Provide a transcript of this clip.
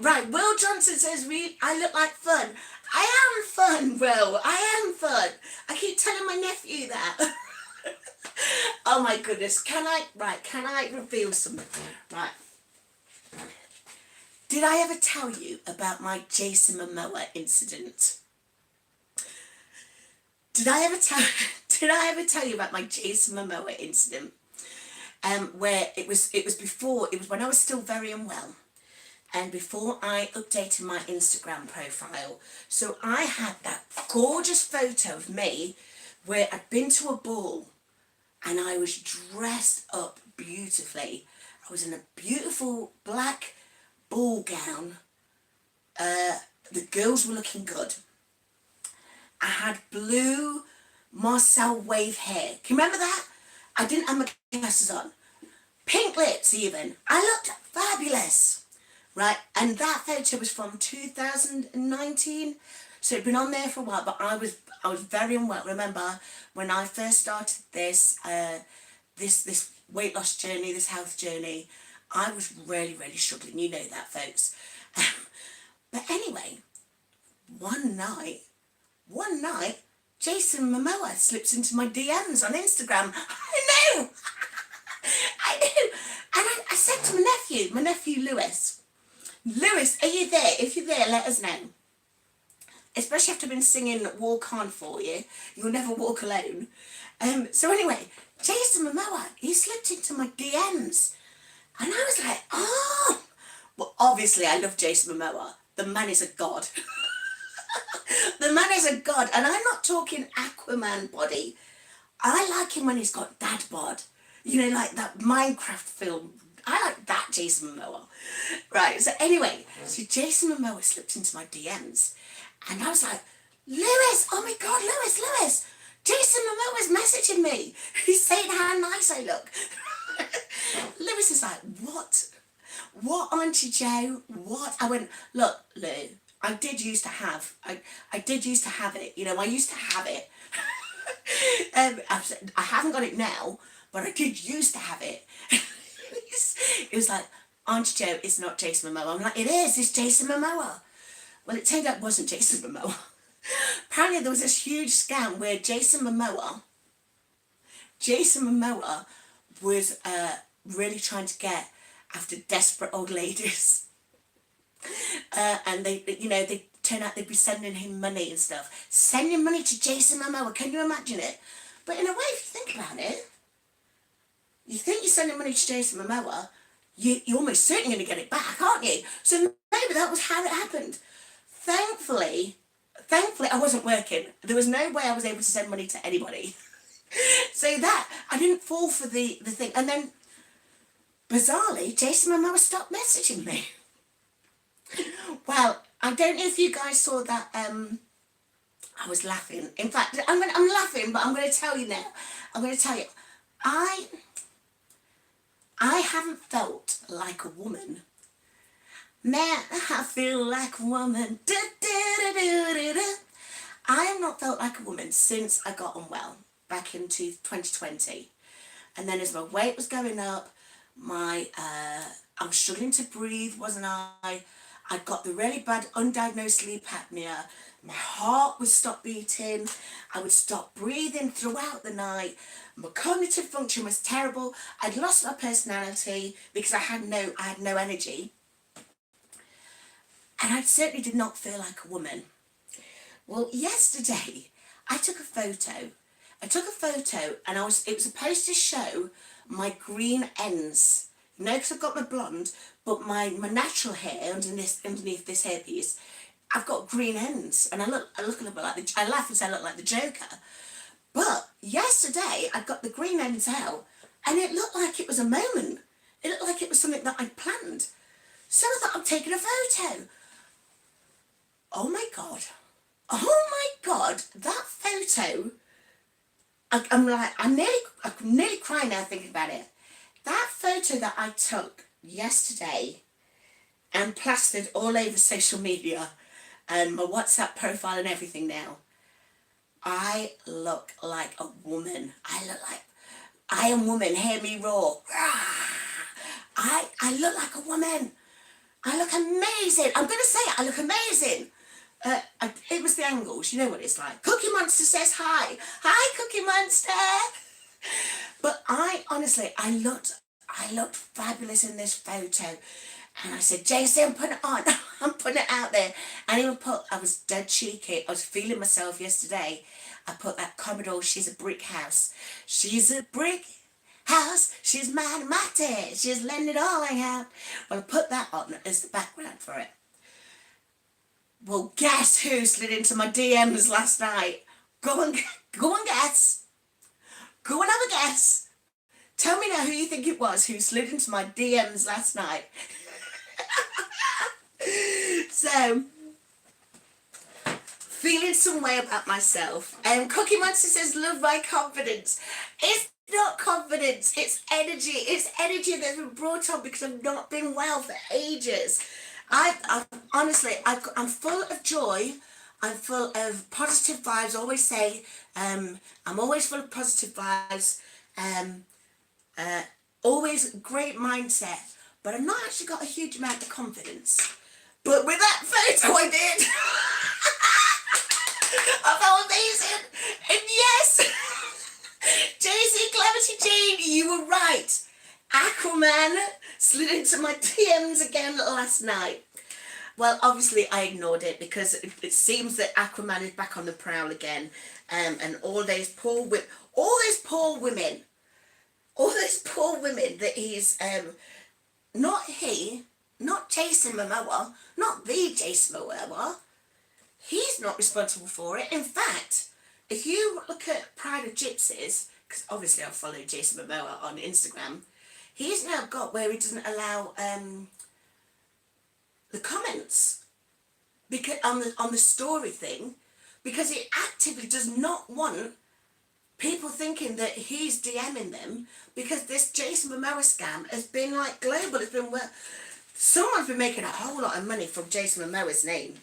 Right, Will Johnson says I look like fun. I am fun, Will. I am fun. I keep telling my nephew that. Oh my goodness. Can I reveal something? Right. Did I ever tell you about my Jason Momoa incident? Did I ever tell did I ever tell you about my Jason Momoa incident? Where it was when I was still very unwell. And before I updated my Instagram profile. So I had that gorgeous photo of me where I'd been to a ball and I was dressed up beautifully. I was in a beautiful black ball gown. The girls were looking good. I had blue Marcel wave hair. Can you remember that? I didn't have my glasses on. Pink lips even. I looked fabulous. Right, and that photo was from 2019, so it'd been on there for a while. But I was very unwell. Remember when I first started this weight loss journey, this health journey, I was really struggling. You know that, folks. But anyway, one night, Jason Momoa slips into my DMs on Instagram. I know, I know, and I said to my nephew Lewis. Lewis, are you there? If you're there, let us know. Especially after I've been singing Walk On for you. You'll never walk alone. So anyway, Jason Momoa, he slipped into my DMs. And I was like, oh. Well, obviously, I love Jason Momoa. The man is a god. The man is a god. And I'm not talking Aquaman body. I like him when he's got dad bod. You know, like that Minecraft film. I like that Jason Momoa. Right, so anyway, so Jason Momoa slipped into my DMs. And I was like, Lewis, oh my God, Lewis. Jason Momoa's messaging me. He's saying how nice I look. Lewis is like, what? What, Auntie Jo? What? I went, look, Lou, I did used to have it. You know, I used to have it. I haven't got it now, but I did used to have it. It was like, Auntie Jo, it's not Jason Momoa. I'm like, it's Jason Momoa. Well, it turned out it wasn't Jason Momoa. Apparently there was this huge scam where Jason Momoa was really trying to get after desperate old ladies. And they turn out they'd be sending him money and stuff. Sending money to Jason Momoa, can you imagine it? But in a way, if you think about it, you think you're sending money to Jason Momoa, you're almost certainly going to get it back, aren't you? So maybe that was how it happened. Thankfully, I wasn't working. There was no way I was able to send money to anybody. So that, I didn't fall for the thing. And then, bizarrely, Jason Momoa stopped messaging me. Well, I don't know if you guys saw that. I was laughing. In fact, I'm laughing, but I'm going to tell you now. I'm going to tell you. I haven't felt like a woman. Man, I feel like a woman. I have not felt like a woman since I got unwell back into 2020. And then as my weight was going up, I was struggling to breathe, wasn't I? I got the really bad undiagnosed sleep apnea. My heart would stop beating. I would stop breathing throughout the night. My cognitive function was terrible. I'd lost my personality because I had no energy. And I certainly did not feel like a woman. Well, yesterday I took a photo. And it was supposed to show my green ends. You know, because I've got my blonde, but my natural hair underneath this hairpiece, I've got green ends, and I look a little bit like I laugh and say I look like the Joker. But yesterday I got the green ends out, and it looked like it was a moment. It looked like it was something that I'd planned. So I thought I'm taking a photo. Oh my God, that photo. I'm nearly crying now thinking about it. That photo that I took yesterday and plastered all over social media and my WhatsApp profile and everything now, I look like a woman. I am woman, hear me roar. I look like a woman. I look amazing. I'm going to say it. I look amazing. It was the angles. You know what it's like. Cookie Monster says hi. Hi, Cookie Monster. But I looked fabulous in this photo. And I said, Jason, put it on. I'm putting it out there. And I was dead cheeky. I was feeling myself yesterday. I put that Commodore, she's a brick house. She's a brick house. She's mathematics. She's letting it all hang out. Well, I put that on as the background for it. Well, guess who slid into my DMs last night? Go and guess. Go and have a guess. Tell me now who you think it was who slid into my DMs last night. So, feeling some way about myself. Cookie Monster says, love my confidence. It's not confidence, it's energy. It's energy that's been brought on because I've not been well for ages. Honestly, I'm full of joy. I'm full of positive vibes. I always say, I'm always full of positive vibes. Always great mindset. But I've not actually got a huge amount of confidence. But with that photo I did. I felt amazing. And yes, JC Clemity Jane, you were right. Aquaman slid into my DMs again last night. Well, obviously I ignored it because it seems that Aquaman is back on the prowl again. And all those poor women that he's, not Jason Momoa, not the Jason Momoa, he's not responsible for it. In fact, if you look at Pride of Gypsies, because obviously I follow Jason Momoa on Instagram, he's now got where he doesn't allow the comments because on the story thing, because he actively does not want people thinking that he's DMing them, because this Jason Momoa scam has been like global. It's been someone's been making a whole lot of money from Jason Momoa's name.